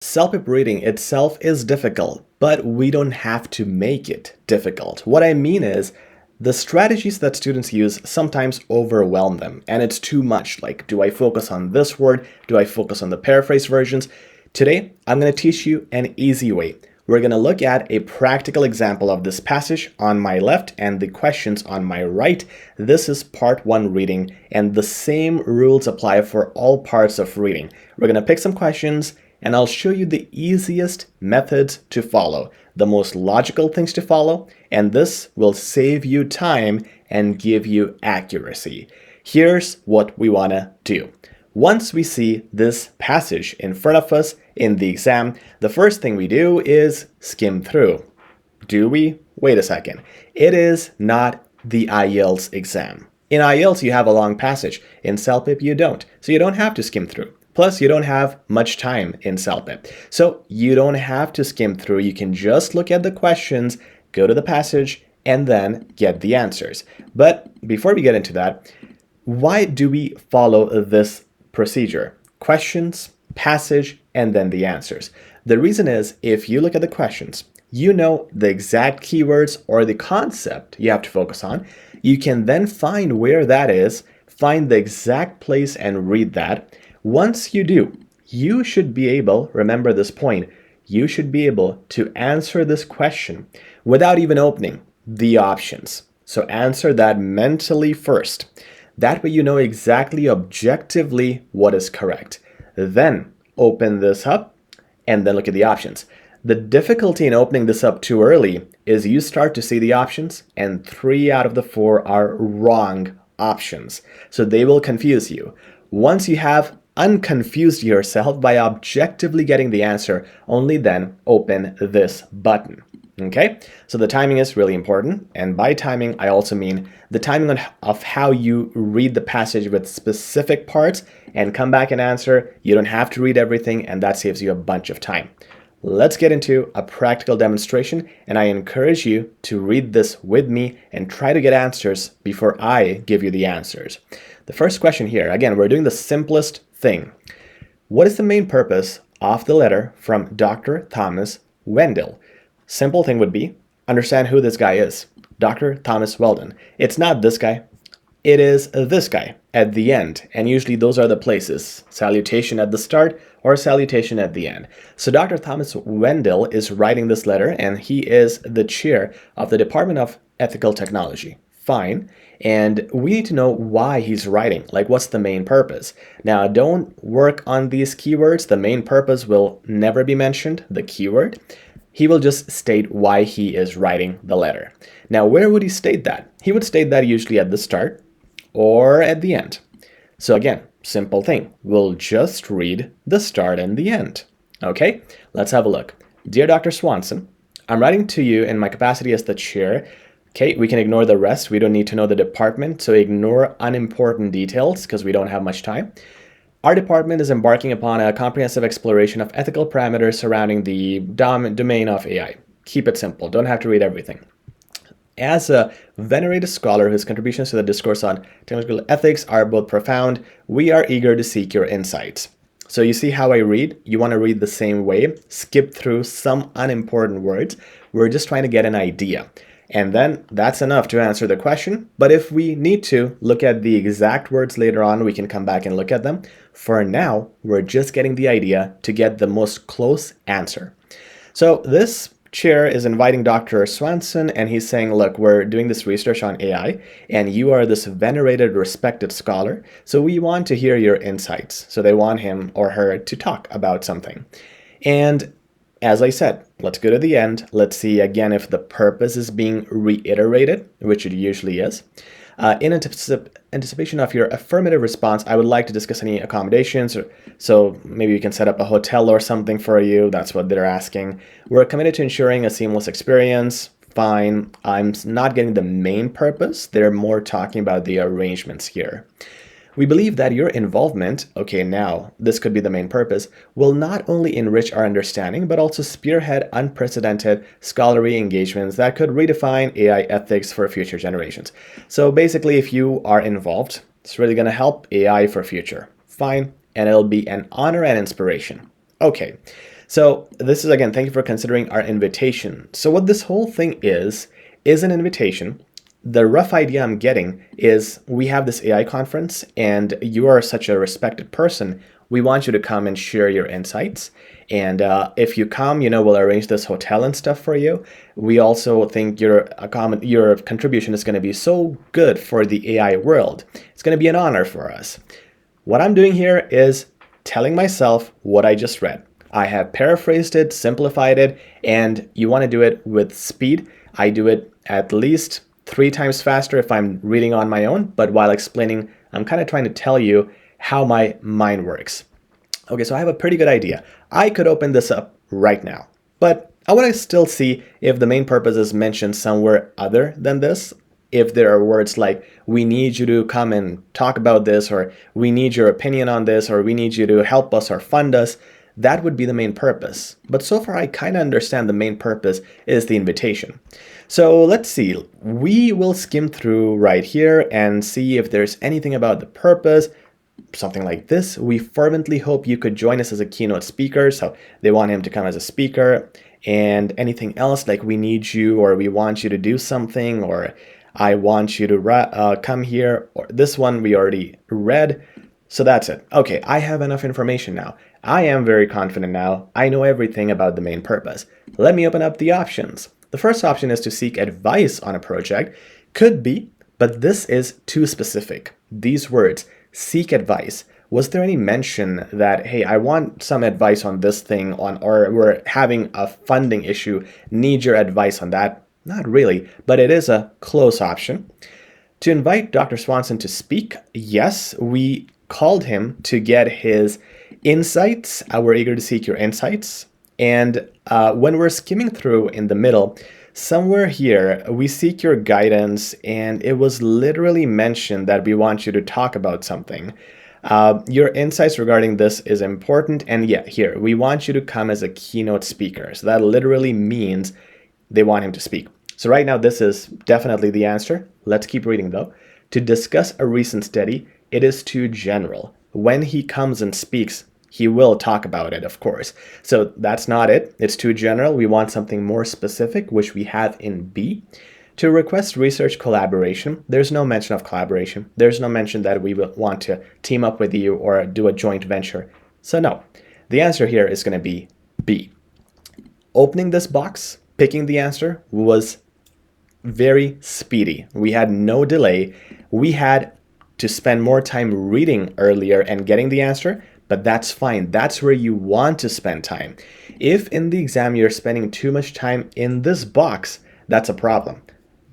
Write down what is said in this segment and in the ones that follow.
CELPIP reading itself is difficult, but we don't have to make it difficult. What I mean is, the strategies that students use sometimes overwhelm them, and it's too much. Like, do I focus on this word? Do I focus on the paraphrase versions? Today, I'm going to teach you an easy way. We're going to look at a practical example of this passage on my left and the questions on my right. This is part 1 reading, and the same rules apply for all parts of reading. We're going to pick some questions, and I'll show you the easiest methods to follow, the most logical things to follow, and this will save you time and give you accuracy. Here's what we want to do. Once we see this passage in front of us in the exam, the first thing we do is skim through. Do we? Wait a second. It is not the IELTS exam. In IELTS, you have a long passage. In CELPIP, you don't. So you don't have to skim through. Plus, you don't have much time in CELPIP. So you don't have to skim through. You can just look at the questions, go to the passage, and then get the answers. But before we get into that, why do we follow this procedure? Questions, passage, and then the answers. The reason is, if you look at the questions, you know the exact keywords or the concept you have to focus on. You can then find where that is, find the exact place and read that. Once you do, you should be able, remember this point, you should be able to answer this question without even opening the options. So answer that mentally first. That way you know exactly objectively what is correct. Then open this up and then look at the options. The difficulty in opening this up too early is you start to see the options and 3 out of the 4 are wrong options. So they will confuse you. Once you have unconfused yourself by objectively getting the answer, only then open this button. Okay, so the timing is really important, and by timing I also mean the timing of how you read the passage with specific parts and come back and answer. You don't have to read everything, and that saves you a bunch of time. Let's get into a practical demonstration, and I encourage you to read this with me and try to get answers before I give you the answers. The first question here, again, we're doing the simplest thing. What is the main purpose of the letter from Dr. Thomas Wendell? Simple thing would be, understand who this guy is. Dr. Thomas Weldon. It's not this guy. It is this guy at the end. And usually those are the places. Salutation at the start or salutation at the end. So Dr. Thomas Wendell is writing this letter, and he is the chair of the Department of Ethical Technology. Fine. And we need to know why he's writing, like what's the main purpose. Now, don't work on these keywords. The main purpose will never be mentioned, the keyword. He will just state why he is writing the letter. Now, where would he state that? He would state that usually at the start or at the end. So again, simple thing. We'll just read the start and the end. Okay, let's have a look. Dear Dr. Swanson, I'm writing to you in my capacity as the chair. Okay, we can ignore the rest. We don't need to know the department, so ignore unimportant details because we don't have much time. Our department is embarking upon a comprehensive exploration of ethical parameters surrounding the domain of AI. Keep it simple. Don't have to read everything. As a venerated scholar whose contributions to the discourse on technological ethics are both profound, we are eager to seek your insights. So you see how I read? You want to read the same way. Skip through some unimportant words. We're just trying to get an idea. And then that's enough to answer the question. But if we need to look at the exact words later on, we can come back and look at them. For now, we're just getting the idea to get the most close answer. So this chair is inviting Dr. Swanson, and he's saying, look, we're doing this research on AI, and you are this venerated, respected scholar. So we want to hear your insights. So they want him or her to talk about something. And as I said, let's go to the end. Let's see again if the purpose is being reiterated, which it usually is. In anticipation of your affirmative response, I would like to discuss any accommodations. So maybe we can set up a hotel or something for you. That's what they're asking. We're committed to ensuring a seamless experience. Fine. I'm not getting the main purpose. They're more talking about the arrangements here. We believe that your involvement, okay, now this could be the main purpose, will not only enrich our understanding, but also spearhead unprecedented scholarly engagements that could redefine AI ethics for future generations. So basically, if you are involved, it's really going to help AI for future. Fine, and it'll be an honor and inspiration. Okay, So this is, again, thank you for considering our invitation. So what this whole thing is an invitation. The rough idea I'm getting is we have this AI conference and you are such a respected person. We want you to come and share your insights. And if you come, we'll arrange this hotel and stuff for you. We also think your contribution is going to be so good for the AI world. It's going to be an honor for us. What I'm doing here is telling myself what I just read. I have paraphrased it, simplified it, and you want to do it with speed. I do it at least 3 times faster if I'm reading on my own, but while explaining, I'm kind of trying to tell you how my mind works. Okay, so I have a pretty good idea. I could open this up right now, but I want to still see if the main purpose is mentioned somewhere other than this. If there are words like, we need you to come and talk about this, or we need your opinion on this, or we need you to help us or fund us, that would be the main purpose. But so far, I kind of understand the main purpose is the invitation. So let's see. We will skim through right here and see if there's anything about the purpose, something like this. We fervently hope you could join us as a keynote speaker. So they want him to come as a speaker. And anything else like we need you, or we want you to do something, or I want you to come here, or this one we already read. So that's it. Okay, I have enough information now. I am very confident now. I know everything about the main purpose. Let me open up the options. The first option is to seek advice on a project. Could be, but this is too specific. These words, seek advice. Was there any mention that, hey, I want some advice on this thing, or we're having a funding issue, need your advice on that? Not really, but it is a close option. To invite Dr. Swanson to speak, yes, we called him to get his insights. We're eager to seek your insights. And when we're skimming through in the middle, somewhere here, we seek your guidance, and it was literally mentioned that we want you to talk about something. Your insights regarding this is important. And yeah, here, we want you to come as a keynote speaker. So that literally means they want him to speak. So right now, this is definitely the answer. Let's keep reading though. To discuss a recent study, it is too general. When he comes and speaks, he will talk about it, of course. So that's not it. It's too general. We want something more specific, which we have in B. To request research collaboration, there's no mention of collaboration. There's no mention that we will want to team up with you or do a joint venture. So no, the answer here is going to be B. Opening this box, picking the answer was very speedy. We had no delay. We had to spend more time reading earlier and getting the answer, but that's fine. That's where you want to spend time. If in the exam you're spending too much time in this box, that's a problem.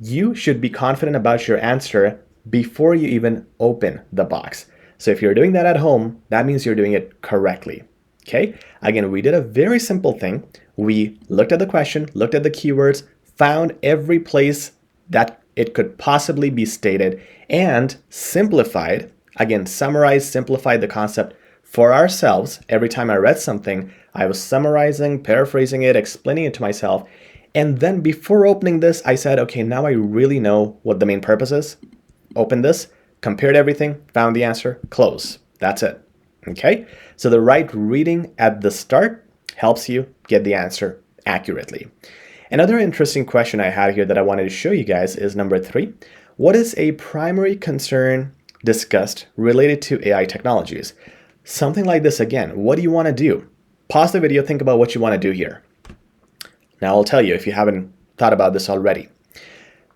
You should be confident about your answer before you even open the box. So if you're doing that at home, that means you're doing it correctly. Okay? Again, we did a very simple thing. We looked at the question, looked at the keywords, found every place that it could possibly be stated, and simplified, again, summarized, simplified the concept for ourselves. Every time I read something, I was summarizing, paraphrasing it, explaining it to myself. And then before opening this, I said, okay, now I really know what the main purpose is. Open this, compared everything, found the answer, close. That's it. Okay? So the right reading at the start helps you get the answer accurately. Another interesting question I had here that I wanted to show you guys is number 3. What is a primary concern discussed related to AI technologies? Something like this again. What do you want to do? Pause the video, think about what you want to do here. Now I'll tell you if you haven't thought about this already.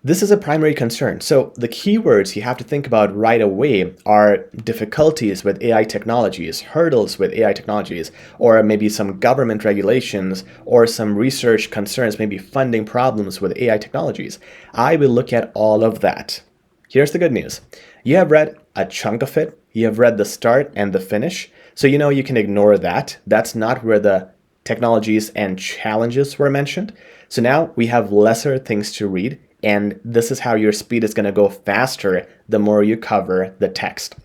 This is a primary concern. So the keywords you have to think about right away are difficulties with AI technologies, hurdles with AI technologies, or maybe some government regulations, or some research concerns, maybe funding problems with AI technologies. I will look at all of that. Here's the good news. You have read a chunk of it. You have read the start and the finish. So you know you can ignore that. That's not where the technologies and challenges were mentioned. So now we have lesser things to read. And this is how your speed is going to go faster the more you cover the text.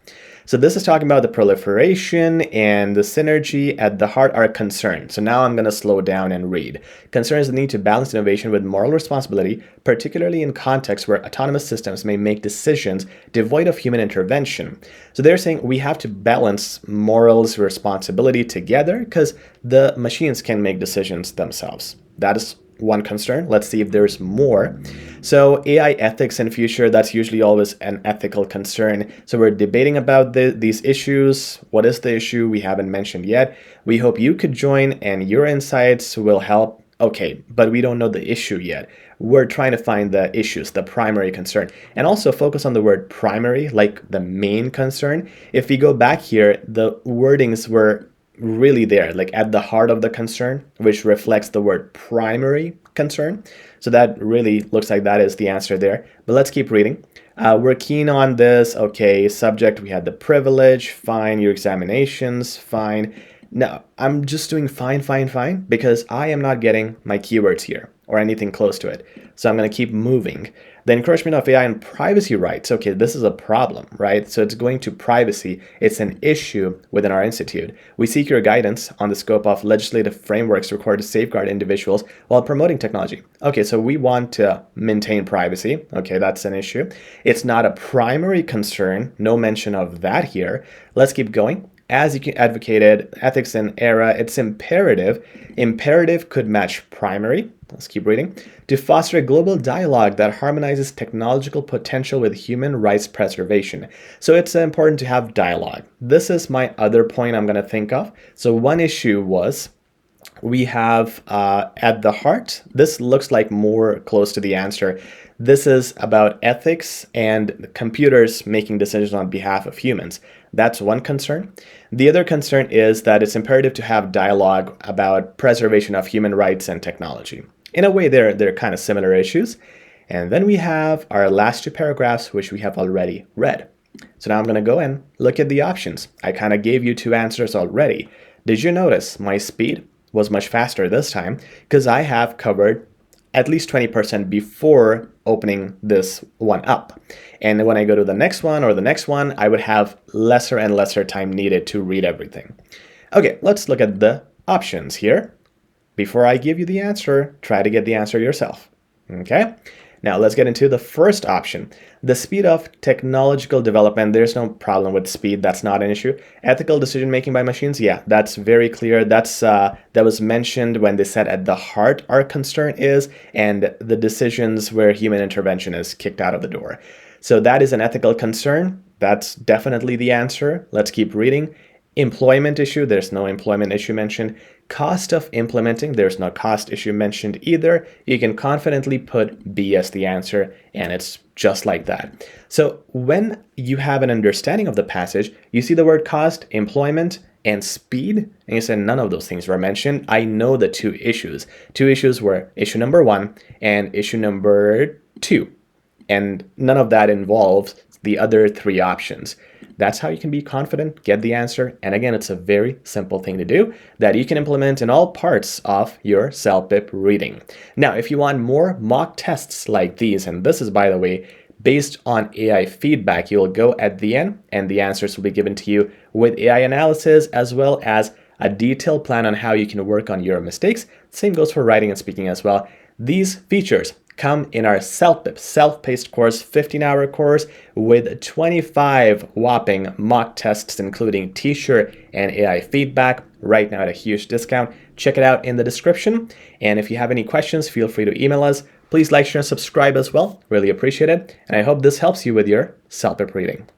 So this is talking about the proliferation and the synergy at the heart are concerned. So now I'm going to slow down and read. Concern is the need to balance innovation with moral responsibility, particularly in contexts where autonomous systems may make decisions devoid of human intervention. So they're saying we have to balance morals, responsibility together because the machines can make decisions themselves. That is one concern. Let's see if there's more. So AI ethics in future, that's usually always an ethical concern. So we're debating about these issues. What is the issue? We haven't mentioned yet. We hope you could join and your insights will help. Okay, but we don't know the issue yet. We're trying to find the issues, the primary concern, and also focus on the word primary, like the main concern. If we go back here, the wordings were really there, like at the heart of the concern, which reflects the word primary concern. So that really looks like that is the answer there. But let's keep reading. We're keen on this. Okay, subject, we had the privilege, fine, your examinations, fine. Now, I'm just doing fine, because I am not getting my keywords here or anything close to it. So I'm going to keep moving. The encouragement of AI and privacy rights. Okay, this is a problem, right? So it's going to privacy. It's an issue within our institute. We seek your guidance on the scope of legislative frameworks required to safeguard individuals while promoting technology. Okay, so we want to maintain privacy. Okay, that's an issue. It's not a primary concern. No mention of that here. Let's keep going. As you advocated, ethics in era, it's imperative. Imperative could match primary. Let's keep reading. To foster a global dialogue that harmonizes technological potential with human rights preservation. So it's important to have dialogue. This is my other point I'm going to think of. So one issue was we have at the heart, this looks like more close to the answer. This is about ethics and computers making decisions on behalf of humans. That's one concern. The other concern is that it's imperative to have dialogue about preservation of human rights and technology. In a way, they're kind of similar issues. And then we have our last two paragraphs, which we have already read. So now I'm going to go and look at the options. I kind of gave you two answers already. Did you notice my speed was much faster this time? Because I have covered at least 20% before opening this one up. And when I go to the next one or the next one, I would have lesser and lesser time needed to read everything. Okay, let's look at the options here. Before I give you the answer, try to get the answer yourself. Okay? Now let's get into the first option. The speed of technological development, there's no problem with speed. That's not an issue. Ethical decision making by machines, yeah, that's very clear. That was mentioned when they said at the heart our concern is, and the decisions where human intervention is kicked out of the door. So that is an ethical concern. That's definitely the answer. Let's keep reading. Employment issue, there's no employment issue mentioned. Cost of implementing, there's no cost issue mentioned either. You can confidently put B as the answer, and it's just like that. So when you have an understanding of the passage, you see the word cost, employment, and speed, and you said none of those things were mentioned. I know the two issues. Two issues were issue number 1 and issue number 2, and none of that involves the other 3 options. That's how you can be confident, get the answer. And again, it's a very simple thing to do that you can implement in all parts of your CELPIP reading. Now, if you want more mock tests like these, and this is, by the way, based on AI feedback, you'll go at the end and the answers will be given to you with AI analysis as well as a detailed plan on how you can work on your mistakes. Same goes for writing and speaking as well. These features come in our CELPIP self-paced course, 15-hour course with 25 whopping mock tests, including teacher and AI feedback, right now at a huge discount. Check it out in the description. And if you have any questions, feel free to email us. Please like, share, and subscribe as well. Really appreciate it. And I hope this helps you with your CELPIP reading.